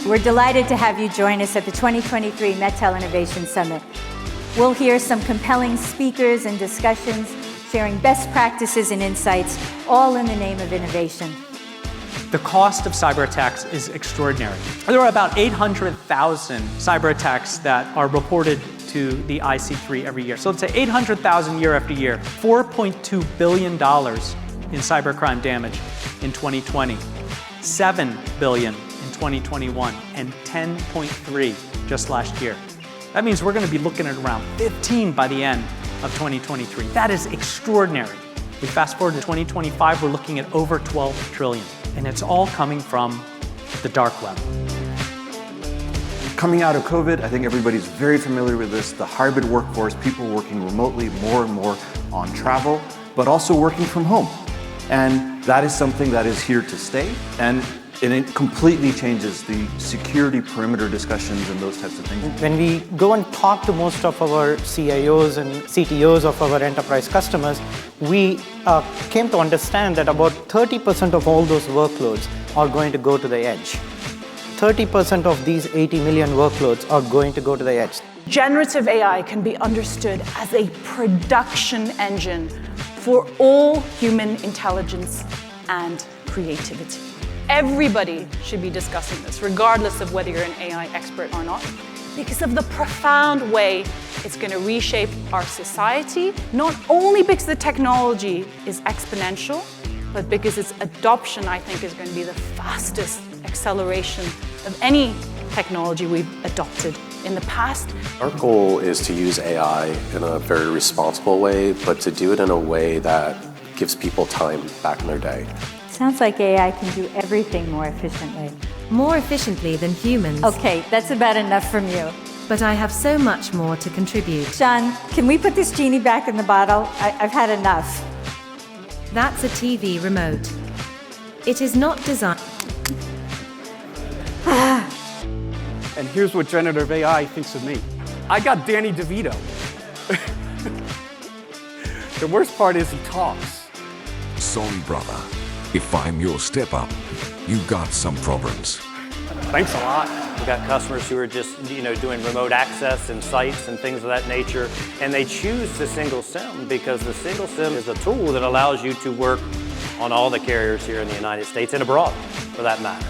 We're delighted to have you join us at the 2023 MetTel Innovation Summit. We'll hear some compelling speakers and discussions sharing best practices and insights, all in the name of innovation. The cost of cyber attacks is extraordinary. There are about 800,000 cyber attacks that are reported to the IC3 every year. So let's say 800,000 year after year, $4.2 billion in cybercrime damage in 2020, $7 billion in 2021, and 10.3 just last year. That means we're going to be looking at around 15 by the end of 2023. That is extraordinary. We fast forward to 2025, we're looking at over 12 trillion. And it's all coming from the dark web. Coming out of COVID, I think everybody's very familiar with this, the hybrid workforce, people working remotely more and more on travel, but also working from home. And that is something that is here to stay. And it completely changes the security perimeter discussions and those types of things. When we go and talk to most of our CIOs and CTOs of our enterprise customers, we came to understand that about 30% of all those workloads are going to go to the edge. 30% of these 80 million workloads are going to go to the edge. Generative AI can be understood as a production engine for all human intelligence and creativity. Everybody should be discussing this, regardless of whether you're an AI expert or not, because of the profound way it's going to reshape our society, not only because the technology is exponential, but because its adoption, I think, is going to be the fastest acceleration of any technology we've adopted in the past. Our goal is to use AI in a very responsible way, but to do it in a way that gives people time back in their day. Sounds like AI can do everything more efficiently. More efficiently than humans. Okay, that's about enough from you. But I have so much more to contribute. John, can we put this genie back in the bottle? I've had enough. That's a TV remote. It is not designed. And here's what generative AI thinks of me. I got Danny DeVito. The worst part is he talks. Sorry, brother. If I'm your step up, you got some problems. Thanks a lot. We've got customers who are just, doing remote access and sites and things of that nature, and they choose the single SIM because the single SIM is a tool that allows you to work on all the carriers here in the United States and abroad, for that matter.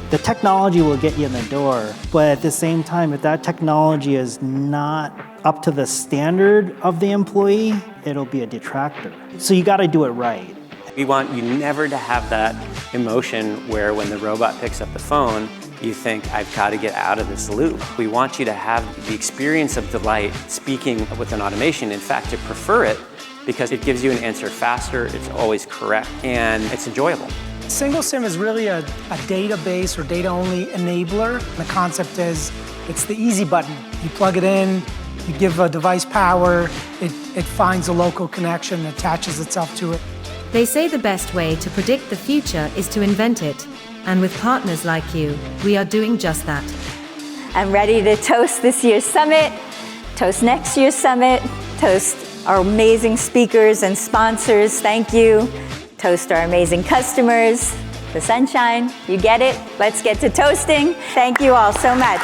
The technology will get you in the door, but at the same time, if that technology is not up to the standard of the employee, it'll be a detractor. So you got to do it right. We want you never to have that emotion where when the robot picks up the phone, you think, I've got to get out of this loop. We want you to have the experience of delight speaking with an automation. In fact, to prefer it because it gives you an answer faster, it's always correct, and it's enjoyable. Single SIM is really a database or data-only enabler. The concept is it's the easy button. You plug it in, you give a device power, it finds a local connection, attaches itself to it. They say the best way to predict the future is to invent it. And with partners like you, we are doing just that. I'm ready to toast this year's summit, toast next year's summit, toast our amazing speakers and sponsors, thank you. Toast our amazing customers, the sunshine, you get it? Let's get to toasting. Thank you all so much.